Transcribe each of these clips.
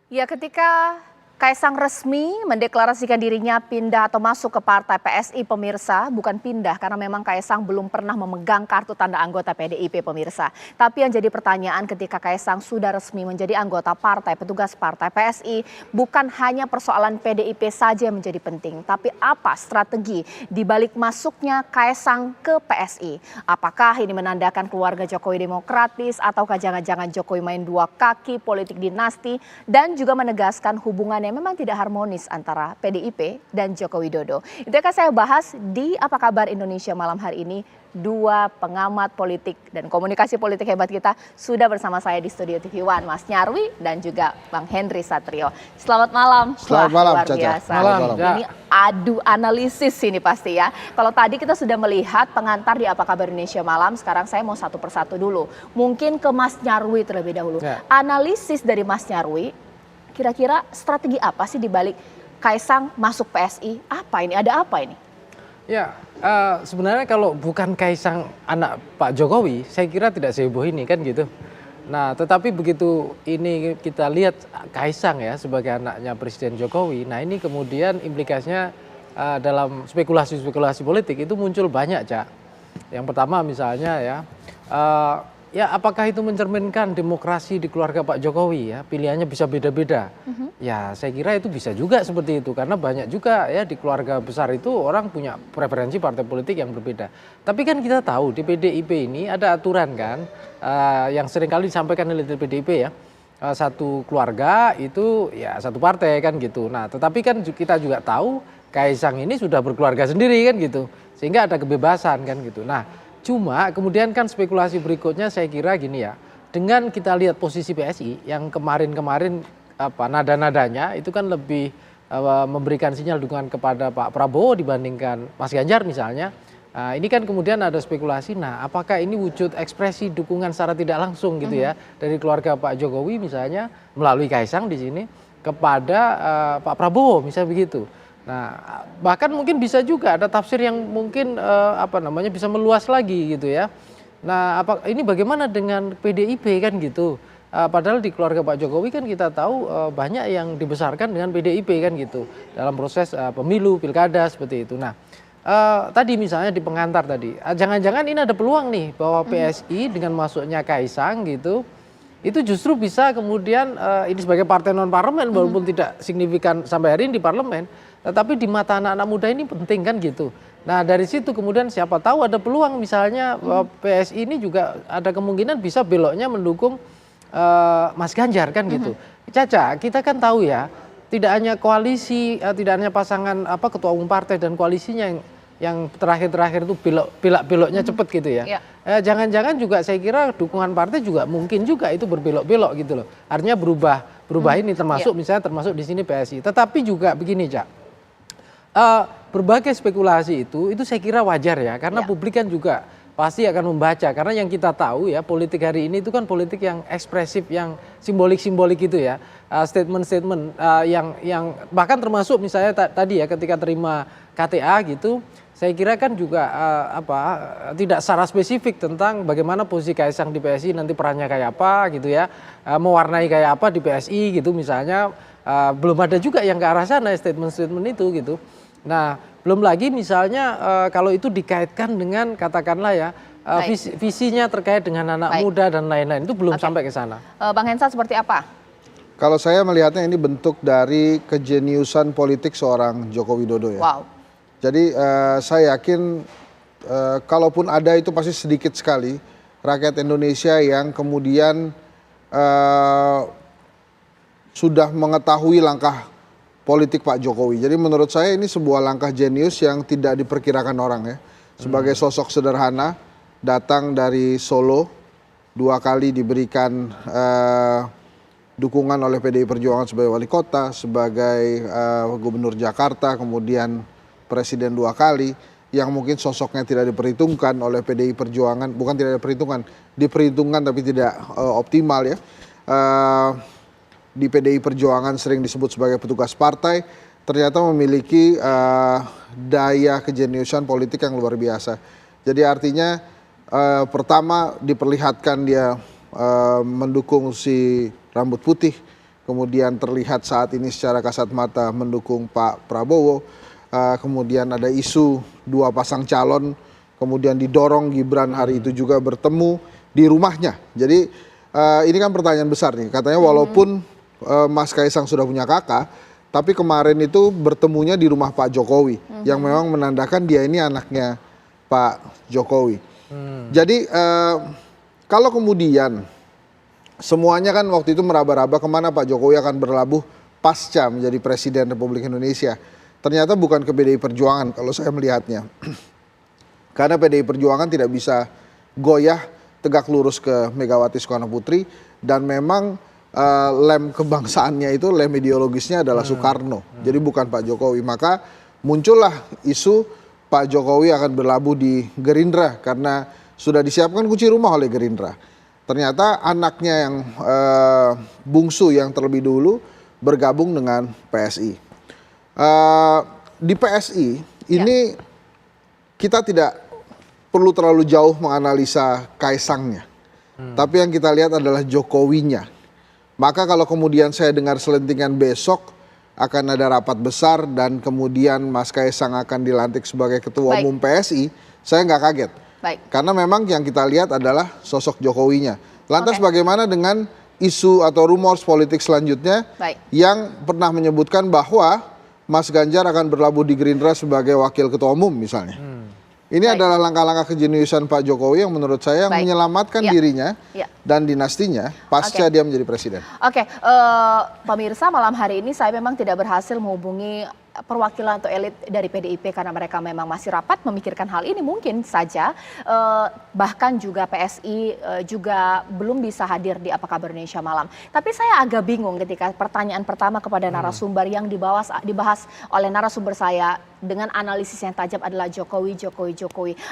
Ya, ketika Kaisang resmi mendeklarasikan dirinya pindah atau masuk ke partai PSI, pemirsa, bukan pindah karena memang Kaisang belum pernah memegang kartu tanda anggota PDIP, pemirsa. Tapi yang jadi pertanyaan ketika Kaisang sudah resmi menjadi anggota partai, petugas partai PSI, bukan hanya persoalan PDIP saja yang menjadi penting, tapi apa strategi di balik masuknya Kaisang ke PSI? Apakah ini menandakan keluarga Jokowi demokratis ataukah jangan-jangan Jokowi main dua kaki politik dinasti dan juga menegaskan hubungan yang memang tidak harmonis antara PDIP dan Joko Widodo. Itu akan saya bahas di Apa Kabar Indonesia malam hari ini. Dua pengamat politik dan komunikasi politik hebat kita sudah bersama saya di studio TV One, Mas Nyarwi dan juga Bang Henry Satrio. Selamat malam. Selamat malam, luar Caca. biasa. Malam. Ini adu analisis ini pasti ya. Kalau tadi kita sudah melihat pengantar di Apa Kabar Indonesia malam, sekarang saya mau satu persatu dulu. Mungkin ke Mas Nyarwi terlebih dahulu. Ya. Analisis dari Mas Nyarwi, kira-kira strategi apa sih dibalik Kaisang masuk PSI? Apa ini? Ada apa ini? Ya, sebenarnya kalau bukan Kaisang anak Pak Jokowi, saya kira tidak seheboh ini kan gitu. Nah, tetapi begitu ini kita lihat Kaisang ya sebagai anaknya Presiden Jokowi, nah ini kemudian implikasinya dalam spekulasi-spekulasi politik itu muncul banyak, Cak. Yang pertama misalnya ya apakah itu mencerminkan demokrasi di keluarga Pak Jokowi ya, pilihannya bisa beda-beda. Ya saya kira itu bisa juga seperti itu karena banyak juga ya di keluarga besar itu orang punya preferensi partai politik yang berbeda. Tapi kan kita tahu di PDIP ini ada aturan kan yang seringkali disampaikan oleh PDIP ya. Satu keluarga itu ya satu partai kan gitu. Nah tetapi kan kita juga tahu Kaisang ini sudah berkeluarga sendiri kan gitu. Sehingga ada kebebasan kan gitu. Nah cuma kemudian kan spekulasi berikutnya saya kira gini ya, dengan kita lihat posisi PSI yang kemarin-kemarin nada-nadanya itu kan lebih memberikan sinyal dukungan kepada Pak Prabowo dibandingkan Mas Ganjar misalnya. Nah, ini kan kemudian ada spekulasi, nah apakah ini wujud ekspresi dukungan secara tidak langsung gitu ya dari keluarga Pak Jokowi misalnya melalui Kaisang di sini kepada Pak Prabowo misalnya begitu. Nah, bahkan mungkin bisa juga ada tafsir yang mungkin bisa meluas lagi gitu ya. Nah, ini bagaimana dengan PDIP kan gitu. Padahal di keluarga Pak Jokowi kan kita tahu banyak yang dibesarkan dengan PDIP kan gitu dalam proses pemilu, pilkada seperti itu. Nah, tadi misalnya di pengantar tadi, jangan-jangan ini ada peluang nih bahwa PSI dengan masuknya Kaisang gitu itu justru bisa kemudian ini sebagai partai non parlemen walaupun tidak signifikan sampai hari ini di parlemen, tetapi di mata anak-anak muda ini penting kan gitu. Nah dari situ kemudian siapa tahu ada peluang misalnya PSI ini juga ada kemungkinan bisa beloknya mendukung Mas Ganjar kan gitu. Caca, kita kan tahu ya tidak hanya koalisi, tidak hanya pasangan ketua umum partai dan koalisinya yang terakhir-terakhir itu beloknya cepet gitu ya. Jangan-jangan juga saya kira dukungan partai juga mungkin juga itu berbelok-belok gitu loh. Artinya berubah ini termasuk misalnya termasuk di sini PSI. Tetapi juga begini Cak, berbagai spekulasi itu saya kira wajar ya karena publik kan juga pasti akan membaca karena yang kita tahu ya politik hari ini itu kan politik yang ekspresif, yang simbolik-simbolik gitu ya, statement-statement yang bahkan termasuk misalnya tadi ya ketika terima KTA gitu. Saya kira kan juga tidak secara spesifik tentang bagaimana posisi Kaisang di PSI nanti perannya kayak apa gitu ya, mewarnai kayak apa di PSI gitu misalnya, belum ada juga yang ke arah sana statement-statement itu gitu. Nah belum lagi misalnya kalau itu dikaitkan dengan katakanlah ya visinya terkait dengan anak muda dan lain-lain itu belum sampai ke sana. Bang Hensa seperti apa? Kalau saya melihatnya ini bentuk dari kejeniusan politik seorang Joko Widodo ya. Wow. Jadi saya yakin kalaupun ada itu pasti sedikit sekali rakyat Indonesia yang kemudian sudah mengetahui langkah politik Pak Jokowi. Jadi menurut saya ini sebuah langkah jenius yang tidak diperkirakan orang ya. Sebagai sosok sederhana datang dari Solo, 2 kali diberikan dukungan oleh PDI Perjuangan sebagai wali kota, sebagai gubernur Jakarta, kemudian presiden 2 kali, yang mungkin sosoknya tidak diperhitungkan oleh PDI Perjuangan, bukan tidak diperhitungkan tapi tidak optimal ya. Di PDI Perjuangan sering disebut sebagai petugas partai, ternyata memiliki daya kejeniusan politik yang luar biasa. Jadi artinya pertama diperlihatkan dia mendukung si rambut putih, kemudian terlihat saat ini secara kasat mata mendukung Pak Prabowo, kemudian ada isu dua pasang calon, kemudian didorong Gibran hari itu juga bertemu di rumahnya. Jadi ini kan pertanyaan besar nih, katanya walaupun Mas Kaisang sudah punya kakak, tapi kemarin itu bertemunya di rumah Pak Jokowi, yang memang menandakan dia ini anaknya Pak Jokowi. Jadi kalau kemudian semuanya kan waktu itu meraba-raba kemana Pak Jokowi akan berlabuh pasca menjadi Presiden Republik Indonesia. Ternyata bukan ke PDI Perjuangan kalau saya melihatnya. Karena PDI Perjuangan tidak bisa goyah tegak lurus ke Megawati Soekarno Putri, dan memang lem kebangsaannya itu, lem ideologisnya adalah Soekarno. Jadi bukan Pak Jokowi. Maka muncullah isu Pak Jokowi akan berlabuh di Gerindra karena sudah disiapkan kunci rumah oleh Gerindra. Ternyata anaknya yang bungsu yang terlebih dulu bergabung dengan PSI. Di PSI ini kita tidak perlu terlalu jauh menganalisa Kaisangnya, tapi yang kita lihat adalah Jokowinya. Maka kalau kemudian saya dengar selentingan besok akan ada rapat besar dan kemudian Mas Kaisang akan dilantik sebagai ketua umum PSI, saya nggak kaget. Karena memang yang kita lihat adalah sosok Jokowinya. Lantas bagaimana dengan isu atau rumors politik selanjutnya yang pernah menyebutkan bahwa Mas Ganjar akan berlabuh di Gerindra sebagai wakil ketua umum misalnya. Ini adalah langkah-langkah kejeniusan Pak Jokowi yang menurut saya yang menyelamatkan dirinya dan dinastinya pasca dia menjadi presiden. Pemirsa, malam hari ini saya memang tidak berhasil menghubungi perwakilan atau elit dari PDIP karena mereka memang masih rapat memikirkan hal ini, mungkin saja bahkan juga PSI juga belum bisa hadir di Apa Kabar Indonesia Malam. Tapi saya agak bingung ketika pertanyaan pertama kepada narasumber yang dibahas oleh narasumber saya dengan analisis yang tajam adalah Jokowi.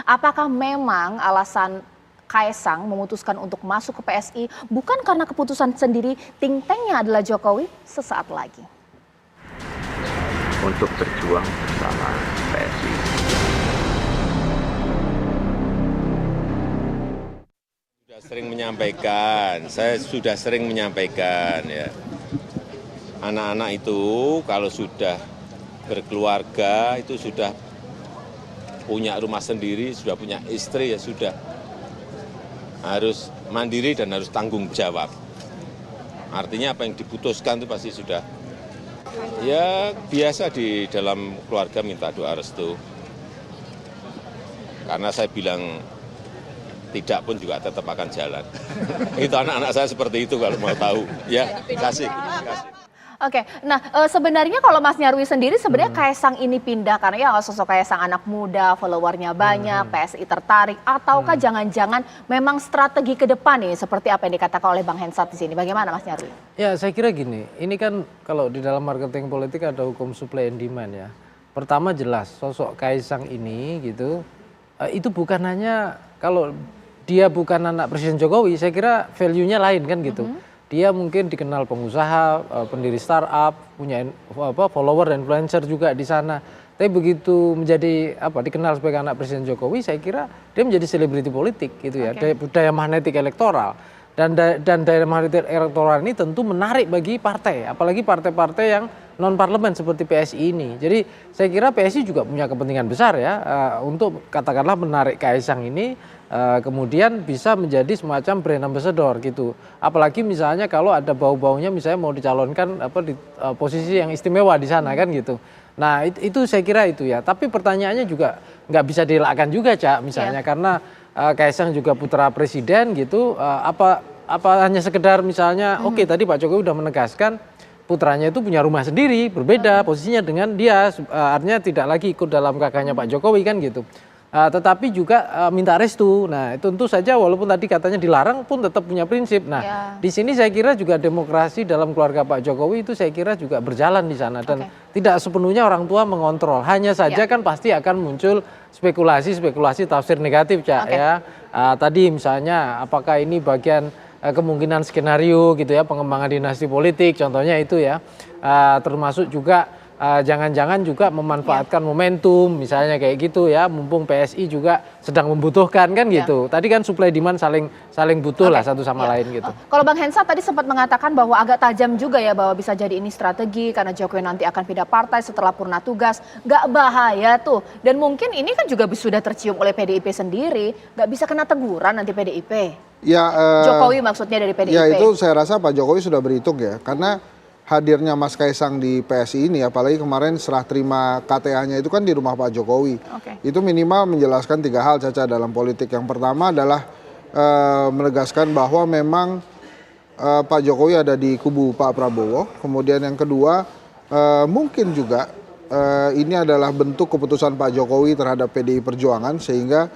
Apakah memang alasan Kaisang memutuskan untuk masuk ke PSI bukan karena keputusan sendiri, think tanknya adalah Jokowi? Sesaat lagi. Untuk berjuang bersama PSI. Saya sudah sering menyampaikan ya. Anak-anak itu kalau sudah berkeluarga, itu sudah punya rumah sendiri, sudah punya istri, ya sudah harus mandiri dan harus tanggung jawab. Artinya apa yang diputuskan itu pasti sudah ya biasa di dalam keluarga minta doa restu. Karena saya bilang tidak pun juga tetap akan jalan. Itu anak-anak saya seperti itu kalau mau tahu. Ya, kasih. Nah sebenarnya kalau Mas Nyarwi sendiri sebenarnya Kaisang ini pindah karena ya sosok Kaisang anak muda, followernya banyak, PSI tertarik, ataukah jangan-jangan memang strategi ke depan nih seperti apa yang dikatakan oleh Bang Hensat di sini? Bagaimana Mas Nyarwi? Ya saya kira gini, ini kan kalau di dalam marketing politik ada hukum supply and demand ya. Pertama jelas sosok Kaisang ini gitu, itu bukan hanya kalau dia bukan anak Presiden Jokowi, saya kira value-nya lain kan gitu. Dia mungkin dikenal pengusaha, pendiri startup, punya follower dan influencer juga di sana. Tapi begitu menjadi dikenal sebagai anak Presiden Jokowi, saya kira dia menjadi selebriti politik gitu ya, daya magnetik elektoral. Dan daya magnetik elektoral ini tentu menarik bagi partai, apalagi partai-partai yang non parlemen seperti PSI ini. Jadi saya kira PSI juga punya kepentingan besar ya untuk katakanlah menarik Kaisang ini. Kemudian bisa menjadi semacam brand ambassador gitu. Apalagi misalnya kalau ada bau-baunya misalnya mau dicalonkan di posisi yang istimewa di sana kan gitu. Nah itu saya kira itu ya. Tapi pertanyaannya juga nggak bisa dielakkan juga Cak misalnya karena Kaisang juga putra presiden gitu. Apa hanya sekedar misalnya tadi Pak Jokowi udah menegaskan putranya itu punya rumah sendiri berbeda posisinya dengan dia. Artinya tidak lagi ikut dalam kakaknya Pak Jokowi kan gitu. Tetapi juga minta restu. Nah, tentu saja walaupun tadi katanya dilarang pun tetap punya prinsip. Nah, di sini saya kira juga demokrasi dalam keluarga Pak Jokowi itu saya kira juga berjalan di sana dan tidak sepenuhnya orang tua mengontrol. Hanya saja kan pasti akan muncul spekulasi tafsir negatif, Cak ya. Tadi misalnya apakah ini bagian kemungkinan skenario gitu ya pengembangan dinasti politik contohnya itu ya. Termasuk juga jangan-jangan juga memanfaatkan momentum misalnya kayak gitu ya, mumpung PSI juga sedang membutuhkan kan gitu. Tadi kan supply demand saling butuh lah satu sama lain gitu. Kalau Bang Hensa tadi sempat mengatakan bahwa agak tajam juga ya, bahwa bisa jadi ini strategi karena Jokowi nanti akan pindah partai setelah purna tugas. Nggak bahaya tuh, dan mungkin ini kan juga sudah tercium oleh PDIP sendiri, nggak bisa kena teguran nanti PDIP. Ya, Jokowi maksudnya dari PDIP. Ya itu saya rasa Pak Jokowi sudah berhitung ya, karena hadirnya Mas Kaisang di PSI ini, apalagi kemarin serah terima KTA-nya itu kan di rumah Pak Jokowi. Itu minimal menjelaskan 3 hal, Caca, dalam politik. Yang pertama adalah menegaskan bahwa memang Pak Jokowi ada di kubu Pak Prabowo. Kemudian yang kedua, mungkin juga ini adalah bentuk keputusan Pak Jokowi terhadap PDI Perjuangan, sehingga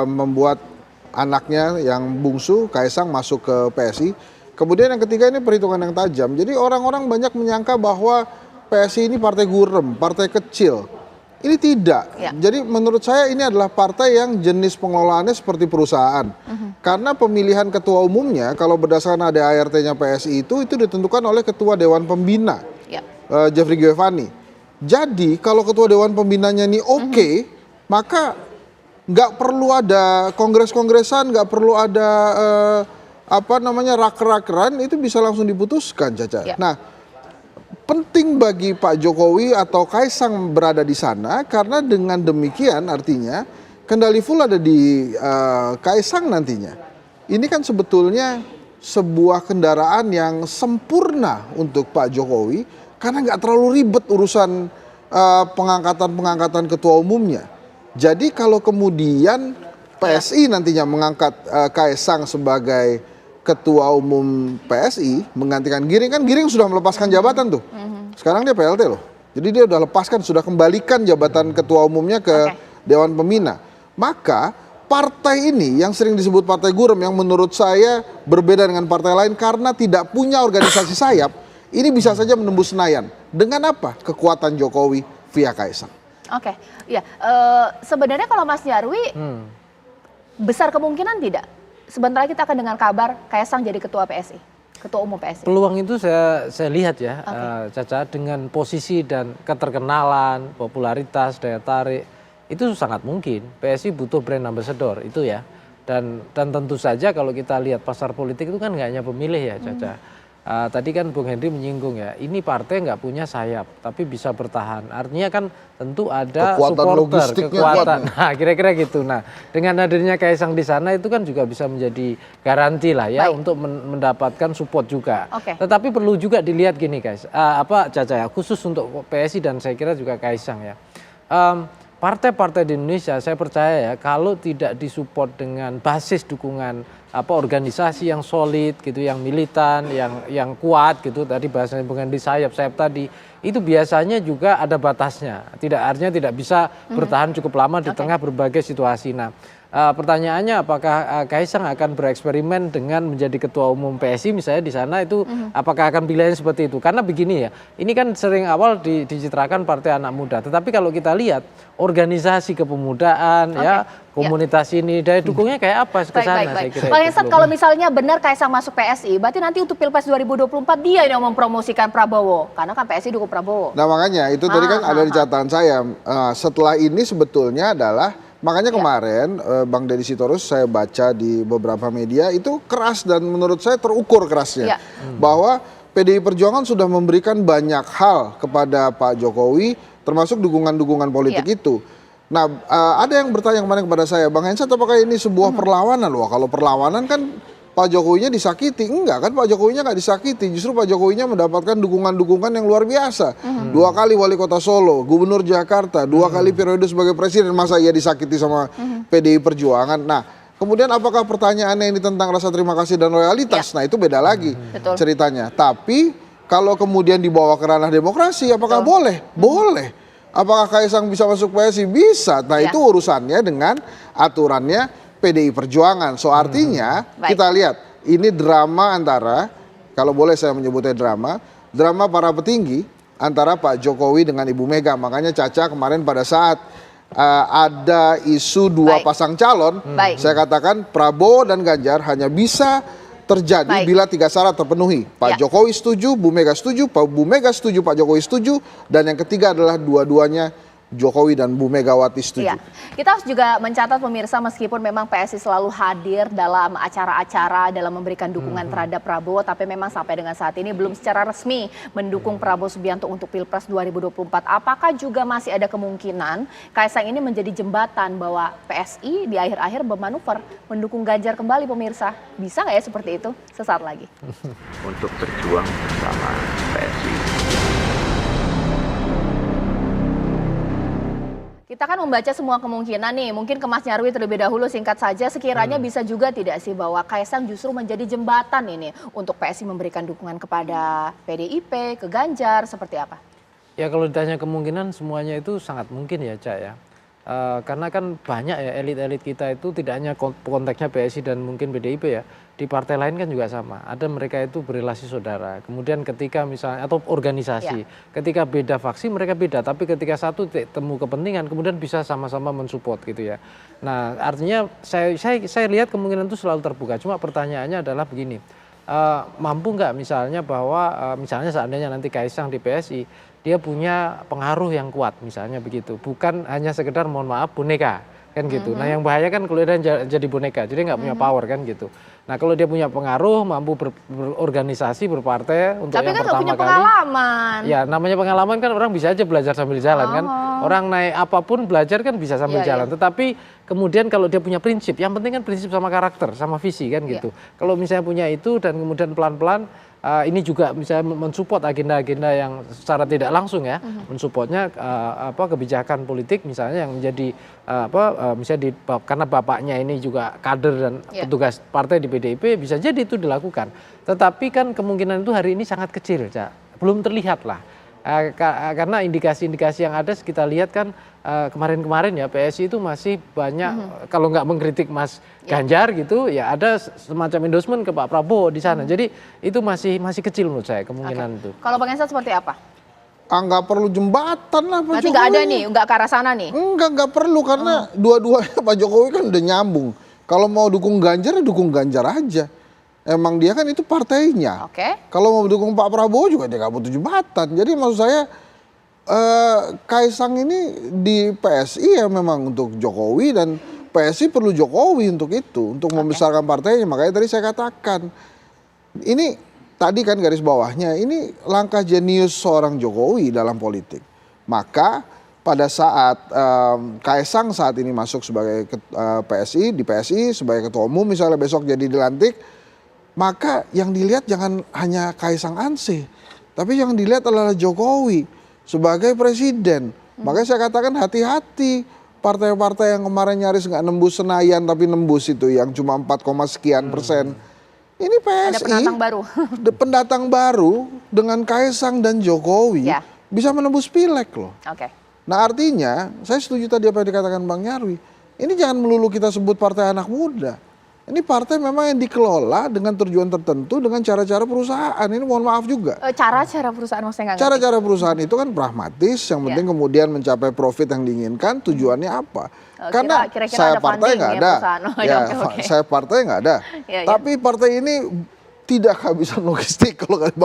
membuat anaknya yang bungsu Kaisang masuk ke PSI. Kemudian yang ketiga ini perhitungan yang tajam. Jadi orang-orang banyak menyangka bahwa PSI ini partai gurem, partai kecil. Ini tidak. Jadi menurut saya ini adalah partai yang jenis pengelolaannya seperti perusahaan. Karena pemilihan ketua umumnya kalau berdasarkan ADART-nya PSI itu ditentukan oleh ketua Dewan Pembina, Jeffrey Giovanni. Jadi kalau ketua Dewan Pembinanya ini oke, maka nggak perlu ada kongres-kongresan, nggak perlu ada raker-rakeran, itu bisa langsung diputuskan, Caca. Nah, penting bagi Pak Jokowi atau Kaisang berada di sana, karena dengan demikian artinya kendali full ada di Kaisang nantinya. Ini kan sebetulnya sebuah kendaraan yang sempurna untuk Pak Jokowi, karena nggak terlalu ribet urusan pengangkatan ketua umumnya. Jadi kalau kemudian PSI nantinya mengangkat Kaisang sebagai ketua umum PSI menggantikan Giring, kan Giring sudah melepaskan jabatan tuh. Sekarang dia PLT loh. Jadi dia udah lepaskan, sudah kembalikan jabatan ketua umumnya ke Dewan Pembina. Maka partai ini yang sering disebut partai gurem, yang menurut saya berbeda dengan partai lain karena tidak punya organisasi sayap, ini bisa saja menembus Senayan. Dengan apa? Kekuatan Jokowi via Kaisang. Sebenarnya kalau Mas Nyarwi, besar kemungkinan tidak? Sebentar lagi kita akan dengar kabar Kaisang jadi ketua PSI, ketua umum PSI. Peluang itu saya lihat ya, Caca, dengan posisi dan keterkenalan, popularitas, daya tarik, itu sangat mungkin. PSI butuh brand ambassador itu ya. Dan tentu saja kalau kita lihat pasar politik itu kan nggak hanya pemilih ya, Caca. Tadi kan Bung Henry menyinggung ya, ini partai nggak punya sayap tapi bisa bertahan. Artinya kan tentu ada supporter, kekuatan. Nah, kira-kira gitu. Nah, dengan hadirnya Kaisang di sana itu kan juga bisa menjadi garansi lah ya untuk mendapatkan support juga. Tetapi perlu juga dilihat gini guys, Caca ya, khusus untuk PSI dan saya kira juga Kaisang ya. Partai-partai di Indonesia saya percaya ya, kalau tidak disupport dengan basis dukungan organisasi yang solid gitu, yang militan, yang kuat gitu, tadi bahasanya bukan di sayap tadi, itu biasanya juga ada batasnya. Artinya tidak bisa bertahan cukup lama di tengah berbagai situasi. Nah, pertanyaannya apakah Kaisang akan bereksperimen dengan menjadi ketua umum PSI misalnya di sana itu, apakah akan pilihan seperti itu? Karena begini ya, ini kan sering awal dicitrakan partai anak muda, tetapi kalau kita lihat organisasi kepemudaan ya, komunitas ini daya dukungnya kayak apa ke sana saya kira. Bang Hensat, kalau misalnya benar Kaisang masuk PSI, berarti nanti untuk Pilpres 2024 dia yang mempromosikan Prabowo, karena kan PSI dukung Prabowo. Nah makanya itu tadi kan ada di catatan saya, setelah ini sebetulnya adalah makanya kemarin Bang Deddy Sitorus saya baca di beberapa media itu keras dan menurut saya terukur kerasnya. Bahwa PDI Perjuangan sudah memberikan banyak hal kepada Pak Jokowi termasuk dukungan-dukungan politik itu. Nah ada yang bertanya kemarin kepada saya, Bang Hensat apakah ini sebuah perlawanan? Wah kalau perlawanan kan Pak Jokowinya disakiti. Enggak kan, Pak Jokowinya nggak disakiti. Justru Pak Jokowinya mendapatkan dukungan-dukungan yang luar biasa. 2 kali wali kota Solo, gubernur Jakarta, 2 kali periode sebagai presiden. Masa ia disakiti sama PDI Perjuangan? Nah kemudian apakah pertanyaannya ini tentang rasa terima kasih dan loyalitas? Nah itu beda lagi ceritanya. Tapi kalau kemudian dibawa ke ranah demokrasi, apakah boleh? Boleh. Apakah Kaisang bisa masuk PSI? Bisa. Nah itu urusannya dengan aturannya PDI Perjuangan. So artinya kita lihat ini drama antara, kalau boleh saya menyebutnya drama para petinggi antara Pak Jokowi dengan Ibu Mega. Makanya Caca kemarin pada saat ada isu 2 pasang calon, saya katakan Prabowo dan Ganjar hanya bisa terjadi Baik. bila 3 syarat terpenuhi. Pak Ya. Jokowi setuju, Bu Mega setuju, Pak Bu Mega setuju, Pak Jokowi setuju, dan yang ketiga adalah dua-duanya Jokowi dan Bu Megawati setuju. Iya. Kita harus juga mencatat pemirsa meskipun memang PSI selalu hadir dalam acara-acara dalam memberikan dukungan terhadap Prabowo, tapi memang sampai dengan saat ini belum secara resmi mendukung Prabowo Subianto untuk Pilpres 2024. Apakah juga masih ada kemungkinan Kaisang ini menjadi jembatan bahwa PSI di akhir-akhir bermanuver mendukung Ganjar kembali pemirsa? Bisa nggak ya seperti itu? Sesaat lagi. untuk berjuang bersama PSI. Kita kan membaca semua kemungkinan nih, mungkin ke Mas Nyarwi terlebih dahulu singkat saja, sekiranya bisa juga tidak sih bahwa Kaisang justru menjadi jembatan ini untuk PSI memberikan dukungan kepada PDIP, ke Ganjar, seperti apa? Ya kalau ditanya kemungkinan semuanya itu sangat mungkin ya Cak ya. Karena kan banyak ya elit-elit kita itu tidak hanya konteksnya PSI dan mungkin PDIP ya. Di partai lain kan juga sama. Ada mereka itu berrelasi saudara. Kemudian ketika misalnya atau organisasi. Ketika beda faksi mereka beda. Tapi ketika satu temu kepentingan kemudian bisa sama-sama mensupport gitu ya. Nah artinya saya lihat kemungkinan itu selalu terbuka. Cuma pertanyaannya adalah begini. Mampu nggak misalnya bahwa misalnya seandainya nanti Kaisang di PSI dia punya pengaruh yang kuat misalnya begitu, bukan hanya sekedar mohon maaf boneka kan gitu. Nah yang bahaya kan kalau dia jadi boneka, jadi nggak punya power kan gitu. Nah kalau dia punya pengaruh, mampu berorganisasi, berpartai untuk Tapi yang kan nggak pertama punya kali. pengalaman. Ya namanya pengalaman kan orang bisa aja belajar sambil jalan kan. Orang naik apapun belajar kan bisa sambil Iya, jalan. Tetapi kemudian kalau dia punya prinsip, yang penting kan prinsip sama karakter, sama visi kan gitu. Kalau misalnya punya itu dan kemudian pelan-pelan ini juga bisa mensupport agenda-agenda yang secara tidak langsung ya, mensupportnya kebijakan politik misalnya yang menjadi misalnya karena bapaknya ini juga kader dan petugas partai di PDIP bisa jadi itu dilakukan. Tetapi kan kemungkinan itu hari ini sangat kecil, Cak. Belum terlihat lah. Karena indikasi-indikasi yang ada kita lihat kan kemarin-kemarin ya PSI itu masih banyak kalau nggak mengkritik Mas Ganjar gitu ya ada semacam endorsement ke Pak Prabowo di sana. Jadi itu masih kecil menurut saya kemungkinan itu. Kalau Bang Hensa seperti apa? Nggak perlu jembatan lah Pak Berarti Jokowi. nggak ada nih, nggak ke arah sana nih? Nggak perlu karena dua-duanya Pak Jokowi kan udah nyambung. Kalau mau dukung Ganjar ya dukung Ganjar aja. Emang dia kan itu partainya. Oke. Kalau mau dukung Pak Prabowo juga dia nggak butuh jembatan. Jadi maksud saya Kaisang ini di PSI ya memang untuk Jokowi dan PSI perlu Jokowi untuk itu, untuk membesarkan partainya. Makanya tadi saya katakan ini tadi kan garis bawahnya ini langkah jenius seorang Jokowi dalam politik. Maka pada saat Kaisang saat ini masuk sebagai PSI di PSI sebagai ketua umum misalnya besok jadi dilantik, maka yang dilihat jangan hanya Kaisang Anse, tapi yang dilihat adalah Jokowi sebagai presiden. Makanya saya katakan hati-hati partai-partai yang kemarin nyaris nggak nembus Senayan tapi nembus itu yang cuma 4, sekian persen. Ini PSI Ada pendatang baru. pendatang baru dengan Kaisang dan Jokowi bisa menembus pileg loh. Oke. Nah artinya saya setuju tadi apa yang dikatakan Bang Nyarwi. Ini jangan melulu kita sebut partai anak muda. Ini partai memang yang dikelola dengan tujuan tertentu dengan cara-cara perusahaan. Ini mohon maaf juga. Cara-cara perusahaan maksudnya nggak ngerti. Cara-cara perusahaan itu kan pragmatis, yang penting kemudian mencapai profit yang diinginkan. Tujuannya apa? Karena kira-kira saya ada partai funding nggak ya ada, perusahaan. Oh, ya oke. saya partai nggak ada. Tapi partai ini tidak kehabisan logistik kalau kata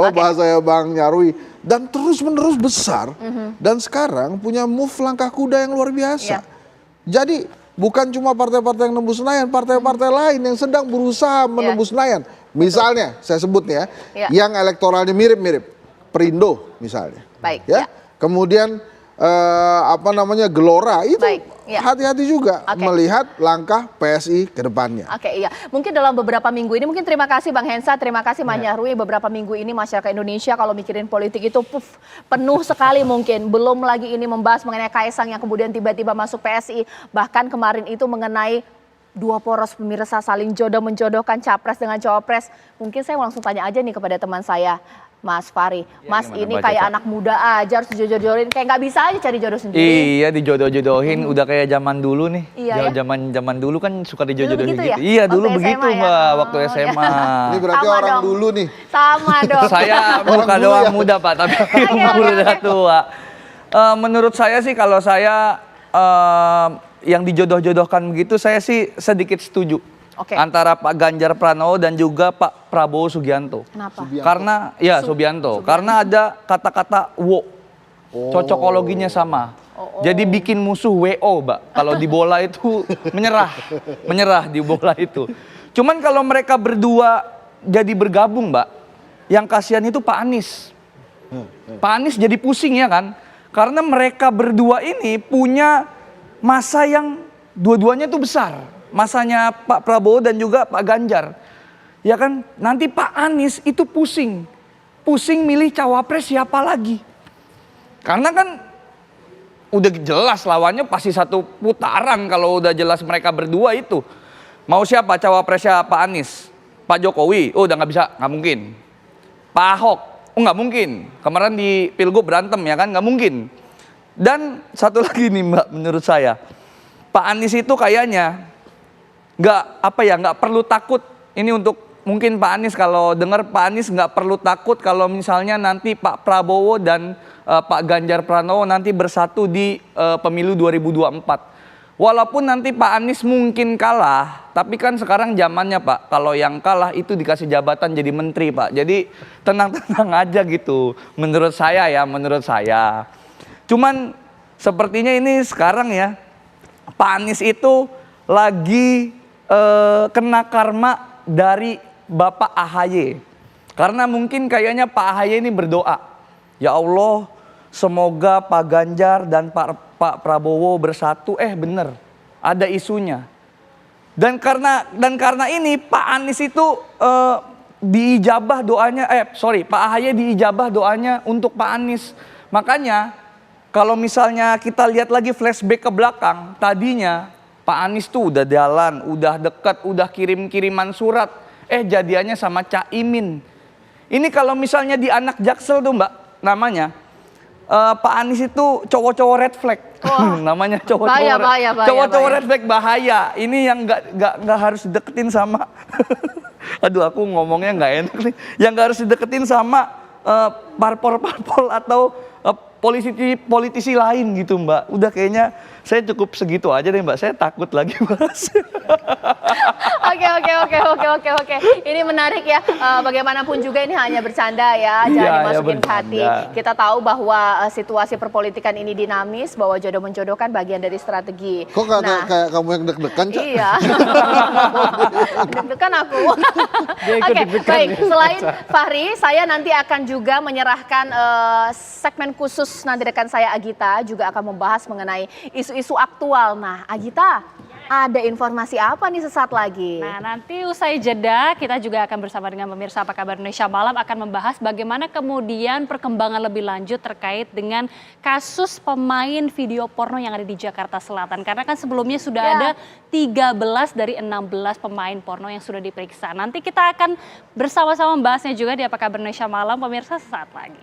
bahasa Bang Nyarwi dan terus-menerus besar dan sekarang punya move langkah kuda yang luar biasa. Jadi bukan cuma partai-partai yang nembus Senayan, partai-partai lain yang sedang berusaha menembus Senayan. Misalnya, saya sebut nih ya, yang elektoralnya mirip-mirip, Perindo misalnya. Baik. Kemudian Gelora itu hati-hati juga melihat langkah PSI ke depannya. Mungkin dalam beberapa minggu ini, mungkin terima kasih Bang Hensa, terima kasih Mas Nyarwi. Beberapa minggu ini masyarakat Indonesia kalau mikirin politik itu penuh sekali mungkin. Belum lagi ini membahas mengenai Kaisang yang kemudian tiba-tiba masuk PSI. Bahkan kemarin itu mengenai dua poros pemirsa saling menjodohkan capres dengan cawapres. Mungkin saya langsung tanya aja nih kepada teman saya, Mas Fahri. Mas ini kayak anak muda aja harus dijodoh-jodohin, kayak nggak bisa aja cari jodoh sendiri. Iya dijodoh-jodohin, udah kayak zaman dulu nih. Zaman dulu kan suka dijodoh-jodohin gitu. Iya dulu begitu Mbak, waktu SMA. Ini berarti Sama orang dong. dulu nih. Sama dong. Saya bukan doang muda Pak, tapi umur udah tua. Menurut saya sih kalau saya yang dijodoh-jodohkan begitu saya sih sedikit setuju. Oke. antara Pak Ganjar Pranowo dan juga Pak Prabowo Subianto. Kenapa? Karena ya Subianto, karena ada kata-kata wo. Cocokologinya sama. Jadi bikin musuh WO, Mbak. Kalau di bola itu menyerah di bola itu. Cuman kalau mereka berdua jadi bergabung, Mbak, yang kasihan itu Pak Anies. Pak Anies jadi pusing ya kan? Karena mereka berdua ini punya masa yang dua-duanya itu besar. Masanya Pak Prabowo dan juga Pak Ganjar. Ya kan? Nanti Pak Anies itu pusing. Pusing milih cawapres siapa lagi. Karena kan udah jelas lawannya pasti satu putaran kalau udah jelas mereka berdua itu. Mau siapa cawapresnya Pak Anies? Pak Jokowi? Oh udah nggak bisa, nggak mungkin. Pak Ahok? Oh nggak mungkin. Kemarin di Pilgub berantem ya kan, nggak mungkin. Dan satu lagi nih Mbak, menurut saya Pak Anies itu kayaknya nggak perlu takut. Ini untuk mungkin Pak Anies kalau dengar Pak Anies nggak perlu takut kalau misalnya nanti Pak Prabowo dan Pak Ganjar Pranowo nanti bersatu di pemilu 2024. Walaupun nanti Pak Anies mungkin kalah, tapi kan sekarang zamannya Pak, kalau yang kalah itu dikasih jabatan jadi menteri Pak. Jadi tenang-tenang aja gitu, menurut saya ya, menurut saya. Cuman sepertinya ini sekarang ya, Pak Anies itu lagi kena karma dari Bapak AHY. Karena mungkin kayaknya Pak AHY ini berdoa, ya Allah, semoga Pak Ganjar dan Pak Prabowo bersatu. Bener, ada isunya. Dan karena ini Pak Anies itu diijabah doanya, Pak AHY diijabah doanya untuk Pak Anies. Makanya kalau misalnya kita lihat lagi flashback ke belakang, tadinya Pak Anies tuh udah jalan, udah dekat, udah kirim-kiriman surat. Jadiannya sama Caimin. Ini kalau misalnya di anak Jaksel tuh Mbak, namanya Pak Anies itu cowok-cowok red flag. Namanya cowok-cowok red flag, bahaya. Ini yang nggak harus deketin sama aduh aku ngomongnya nggak enak nih. Yang nggak harus dideketin sama parpol atau politisi lain gitu Mbak. Udah kayaknya saya cukup segitu aja deh Mbak. Saya takut lagi bahas. Oke. Ini menarik ya. Bagaimanapun juga ini hanya bercanda ya. Jangan dimasukin ke hati. Kita tahu bahwa situasi perpolitikan ini dinamis, bahwa jodoh menjodohkan bagian dari strategi. Kok kayak kamu yang deg-degan, Cak? Iya. Deg-degan aku. Oke, baik. Selain Fahri, saya nanti akan juga menyerahkan segmen khusus nanti rekan saya Agita juga akan membahas mengenai isu-isu aktual. Nah, Agita, ada informasi apa nih sesaat lagi? Nah, nanti usai jeda kita juga akan bersama dengan pemirsa Apa Kabar Indonesia Malam akan membahas bagaimana kemudian perkembangan lebih lanjut terkait dengan kasus pemain video porno yang ada di Jakarta Selatan. Karena kan sebelumnya sudah ada 13 dari 16 pemain porno yang sudah diperiksa. Nanti kita akan bersama-sama membahasnya juga di Apa Kabar Indonesia Malam, pemirsa sesaat lagi.